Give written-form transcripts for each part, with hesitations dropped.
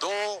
2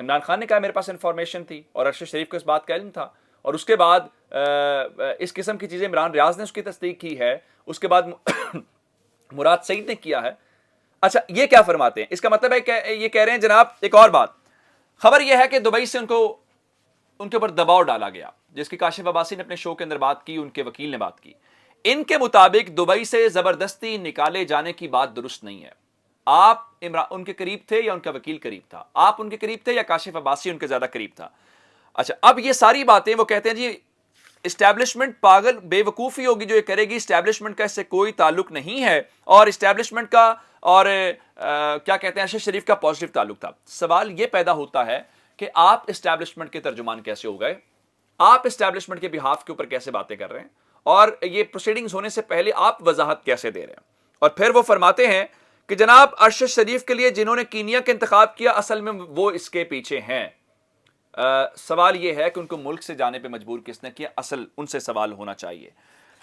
عمران خان نے کہا میرے پاس انفارمیشن تھی اور ارشد شریف کو اس بات کا علم تھا، اور اس کے بعد اس قسم کی چیزیں عمران ریاض نے اس کی تصدیق کی ہے، اس کے بعد مراد سعید نے کیا ہے۔ اچھا یہ کیا فرماتے ہیں؟ اس کا مطلب ہے کہ یہ کہہ رہے ہیں جناب ایک اور بات، خبر یہ ہے کہ دبئی سے ان کے اوپر دباؤ ڈالا گیا، جس کی کاشف عباسی نے اپنے شو کے اندر بات کی، ان کے وکیل نے بات کی۔ ان کے مطابق دبئی سے زبردستی نکالے جانے کی بات درست نہیں ہے۔ آپ ان کے قریب تھے یا ان کا وکیل قریب تھا؟ آپ ان کے قریب تھے یا کاشف عباسی ان کے زیادہ قریب تھا؟ اچھا اب یہ ساری باتیں وہ کہتے ہیں جی اسٹیبلشمنٹ پاگل بے وقوفی ہوگی جو یہ کرے گی، اسٹیبلشمنٹ کا اس سے کوئی تعلق نہیں ہے، اور اسٹیبلشمنٹ کا اور کیا کہتے ہیں ارشد شریف کا پازیٹیو تعلق تھا۔ سوال یہ پیدا ہوتا ہے کہ آپ اسٹیبلشمنٹ کے ترجمان کیسے ہو گئے؟ آپ اسٹیبلشمنٹ کے بہاف کے اوپر کیسے باتیں کر رہے ہیں؟ اور یہ پروسیڈنگز ہونے سے پہلے آپ وضاحت کیسے دے رہے ہیں؟ اور پھر وہ فرماتے ہیں کہ جناب ارشد شریف کے لیے جنہوں نے کینیا کا انتخاب کیا اصل میں وہ اس کے پیچھے ہیں۔ سوال یہ ہے کہ ان کو ملک سے جانے پہ مجبور کس نے کیا؟ اصل ان سے سوال ہونا چاہیے۔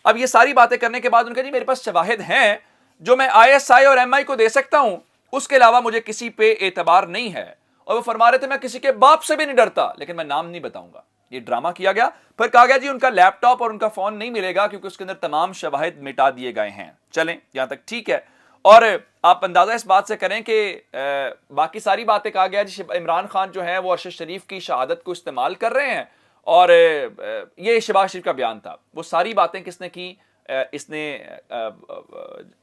اب یہ ساری باتیں کرنے کے بعد ان کا جی میرے پاس شواہد ہیں جو میں ISI اور MI کو دے سکتا ہوں، اس کے علاوہ مجھے کسی پہ اعتبار نہیں ہے۔ اور وہ فرما رہے تھے میں کسی کے باپ سے بھی نہیں ڈرتا، لیکن میں نام نہیں بتاؤں گا۔ یہ ڈرامہ کیا گیا، پھر کہا گیا جی ان کا لیپ ٹاپ اور ان کا فون نہیں ملے گا کیونکہ اس کے اندر تمام شواہد مٹا دیے گئے ہیں۔ چلیں یہاں تک ٹھیک ہے، اور آپ اندازہ اس بات سے کریں کہ باقی ساری باتیں کہا گیا جی عمران خان جو ہے وہ ارشد شریف کی شہادت کو استعمال کر رہے ہیں، اور یہ شہباز شریف کا بیان تھا۔ وہ ساری باتیں کس نے کی؟ اس نے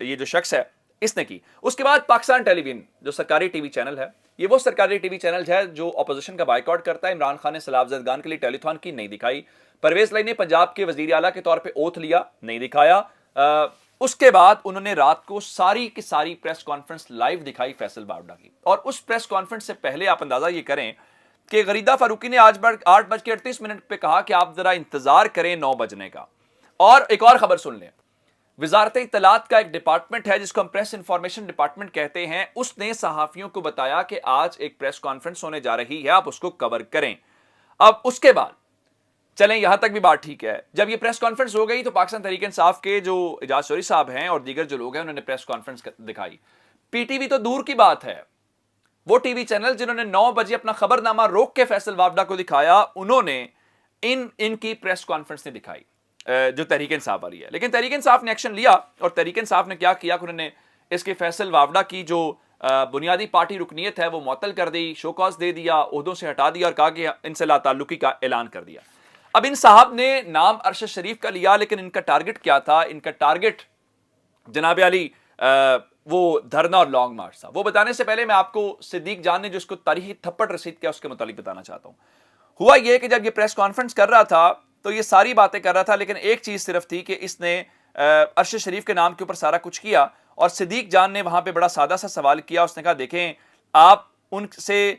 یہ جو شخص ہے اس نے کی۔ اس کے بعد پاکستان ٹیلی ویژن جو سرکاری ٹی وی چینل ہے، یہ وہ سرکاری ٹی وی چینل ہے جو اپوزیشن کا بائیکاٹ کرتا ہے۔ عمران خان نے سیلاب زدگان کے لیے ٹیلی تھون کی، نہیں دکھائی۔ پرویز لائی نے پنجاب کے وزیر اعلیٰ کے طور پہ اوتھ لیا، نہیں دکھایا۔ اس کے بعد انہوں نے رات کو ساری کی ساری پریس کانفرنس لائیو دکھائی فیصل باوڑا کی، اور اس پریس کانفرنس سے پہلے آپ اندازہ یہ کریں کہ غریدہ فاروقی نے آج 8:38 پہ کہا کہ آپ ذرا انتظار کریں 9 بجنے کا۔ اور ایک اور خبر سن لیں، وزارت اطلاعات کا ایک ڈپارٹمنٹ ہے جس کو ہم پریس انفارمیشن ڈپارٹمنٹ کہتے ہیں، اس نے صحافیوں کو بتایا کہ آج ایک پریس کانفرنس ہونے جا رہی ہے، آپ اس کو کور کریں۔ اب اس کے بعد چلیں یہاں تک بھی بات ٹھیک ہے، جب یہ پریس کانفرنس ہو گئی تو پاکستان تحریک انصاف کے جو اعجاز چوری صاحب ہیں اور دیگر جو لوگ ہیں انہوں نے پریس کانفرنس دکھائی۔ پی ٹی وی تو دور کی بات ہے، وہ ٹی وی چینل جنہوں نے 9 بجے اپنا خبر نامہ روک کے فیصل واوڈا کو دکھایا، انہوں نے ان کی پریس کانفرنس نہیں دکھائی جو تحریک انصاف والی ہے۔ لیکن تحریک انصاف نے ایکشن لیا، اور تحریک انصاف نے کیا کیا کہ انہوں نے اس کے فیصل واوڈا کی جو بنیادی پارٹی رکنیت ہے وہ معطل کر دی، شو کاز دے دیا، عہدوں سے ہٹا دیا، اور کہا کہ ان سے لا تعلقی کا اعلان کر دیا۔ اب ان صاحب نے نام ارشد شریف کا لیا، لیکن ان کا ٹارگٹ کیا تھا؟ ان کا ٹارگٹ جناب علی وہ دھرنا اور لانگ مارچ تھا۔ وہ بتانے سے پہلے میں آپ کو صدیق جان نے جو اس کو تاریخی تھپڑ رسید کیا اس کے متعلق بتانا چاہتا ہوں۔ ہوا یہ کہ جب یہ پریس کانفرنس کر رہا تھا تو یہ ساری باتیں کر رہا تھا، لیکن ایک چیز صرف تھی کہ اس نے ارشد شریف کے نام کے اوپر سارا کچھ کیا، اور صدیق جان نے وہاں پہ بڑا سادہ سا سوال کیا۔ اس نے کہا دیکھیں آپ ان سے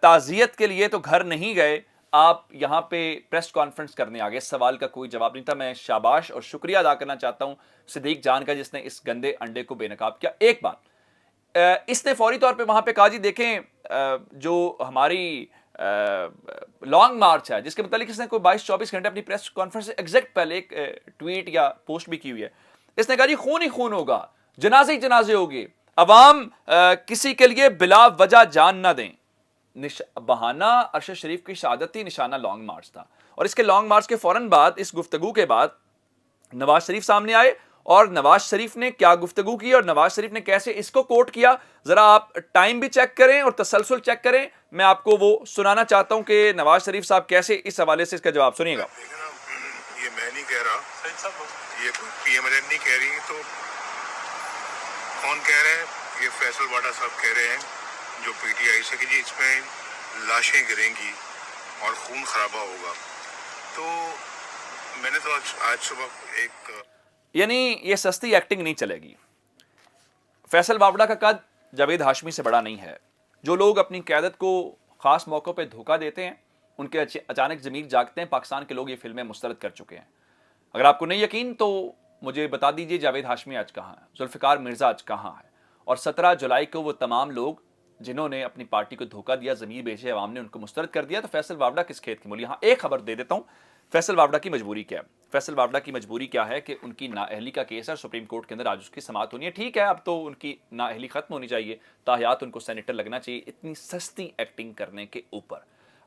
تعزیت کے لیے تو گھر نہیں گئے، آپ یہاں پہ پریس کانفرنس کرنے آگے۔ سوال کا کوئی جواب نہیں تھا۔ میں شاباش اور شکریہ ادا کرنا چاہتا ہوں صدیق جان کا جس نے اس گندے انڈے کو بے نقاب کیا۔ ایک بات اس نے فوری طور پہ وہاں پہ کہا جی دیکھیں جو ہماری لانگ مارچ ہے جس کے متعلق اس نے کوئی 22-24 گھنٹے اپنی پریس کانفرنس سے ایگزیکٹ پہلے ایک ٹویٹ یا پوسٹ بھی کی ہوئی ہے، اس نے کہا جی خون ہی خون ہوگا، جنازے ہی جنازے ہوگی، عوام کسی کے لیے بلا وجہ جان نہ دیں۔ بہانہ ارشد شریف کی شہادت تھی، نشانہ لانگ مارچ تھا۔ اور اس کے لانگ مارچ کے فوراً بعد اس گفتگو کے بعد نواز شریف سامنے آئے، اور نواز شریف نے کیا گفتگو کی اور نواز شریف نے کیسے اس کو کوٹ کیا، ذرا آپ ٹائم بھی چیک کریں اور تسلسل چیک کریں۔ میں آپ کو وہ سنانا چاہتا ہوں کہ نواز شریف صاحب کیسے اس حوالے سے اس کا جواب سنیے گا۔ یہ میں نہیں کہہ رہا، یہ پی ایم ایل این نہیں کہہ رہی، تو کون کہہ رہے ہیں؟ یہ فیصل واڈا صاحب کہہ رہے ہیں جو پی ٹی آئی سے کہ جی اس میں لاشیں گریں گی اور خون خرابہ ہوگا۔ تو میں نے تو آج صبح ایک یعنی یہ سستی ایکٹنگ نہیں چلے گی۔ فیصل واوڈا کا قد جاوید ہاشمی سے بڑا نہیں ہے۔ جو لوگ اپنی قیادت کو خاص موقعوں پہ دھوکہ دیتے ہیں ان کے اچانک ضمیر جاگتے ہیں۔ پاکستان کے لوگ یہ فلمیں مسترد کر چکے ہیں۔ اگر آپ کو نہیں یقین تو مجھے بتا دیجئے جاوید ہاشمی آج کہاں ہے، ذوالفقار مرزا آج کہاں ہے، اور 17 جولائی کو وہ تمام لوگ جنہوں نے اپنی پارٹی کو دھوکہ دیا، ضمیر بیچے، عوام نے ان کو مسترد کر دیا، تو فیصل واوڈا کس کھیت کی مولی۔ یہاں ایک خبر دے دیتا ہوں فیصل واوڈا کی مجبوری کیا ہے۔ فیصل وابڈا کی مجبوری کیا ہے کہ ان کی نااہلی کا کیس ہے، سپریم کورٹ کے اندر آج اس کی سماعت ہونی ہے. ٹھیک ہے، اب تو ان کی نااہلی ختم ہونی چاہیے، تاحیات ان کو سینیٹر لگنا چاہیے اتنی سستی ایکٹنگ کرنے کے اوپر.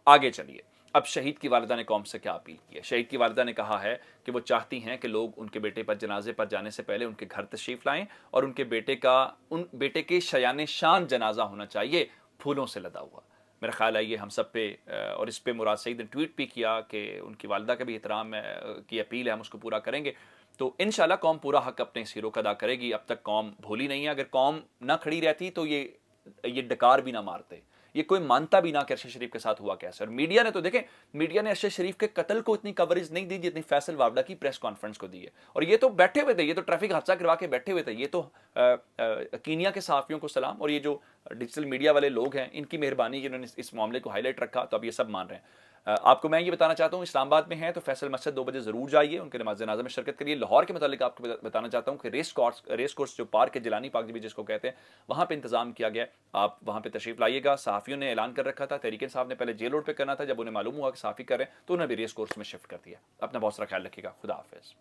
آگے چلیے، اب شہید کی والدہ نے قوم سے کیا اپیل کی ہے. شہید کی والدہ نے کہا ہے کہ وہ چاہتی ہیں کہ لوگ ان کے بیٹے پر جنازے پر جانے سے پہلے ان کے گھر تشریف لائیں اور ان بیٹے کے شایان شان جنازہ ہونا چاہیے، پھولوں سے لدا ہوا. میرا خیال ہے یہ ہم سب پہ، اور اس پہ مراد سعید نے ٹویٹ بھی کیا کہ ان کی والدہ کا بھی احترام کی اپیل ہے، ہم اس کو پورا کریں گے. تو انشاءاللہ قوم پورا حق اپنے اس ہیرو کا ادا کرے گی. اب تک قوم بھولی نہیں ہے. اگر قوم نہ کھڑی رہتی تو یہ ڈکار بھی نہ مارتے، یہ کوئی مانتا بھی نہ کہ ارشد شریف کے ساتھ ہوا کیسے. اور میڈیا نے تو دیکھیں، میڈیا نے ارشد شریف کے قتل کو اتنی کوریج نہیں دی جتنی فیصل وابڈا کی پریس کانفرنس کو دی ہے. اور یہ تو بیٹھے ہوئے تھے، یہ تو ٹریفک حادثہ کروا کے بیٹھے ہوئے تھے. یہ تو کینیا کے صحافیوں کو سلام، اور یہ جو ڈیجیٹل میڈیا والے لوگ ہیں ان کی مہربانی جنہوں نے اس معاملے کو ہائی لائٹ رکھا، تو اب یہ سب مان رہے ہیں. آپ کو میں یہ بتانا چاہتا ہوں، اسلام آباد میں ہیں تو فیصل مسجد 2 بجے ضرور جائیے، ان کے نماز جنازہ میں شرکت کریے. لاہور کے متعلق آپ کو بتانا چاہتا ہوں کہ ریس کورس جو پارک ہے جیلانی پارک بھی جس کو کہتے ہیں، وہاں پہ انتظام کیا گیا. آپ وہاں پہ تشریف لائیے گا. صحافیوں نے اعلان کر رکھا تھا، تحریک انصاف نے پہلے جیل روڈ پہ کرنا تھا، جب انہیں معلوم ہوا کہ صحافی کر رہے ہیں تو انہوں نے بھی ریس کورس میں شفٹ کر دیا. اپنا بہت سارا خیال رکھیے گا. خدا حافظ.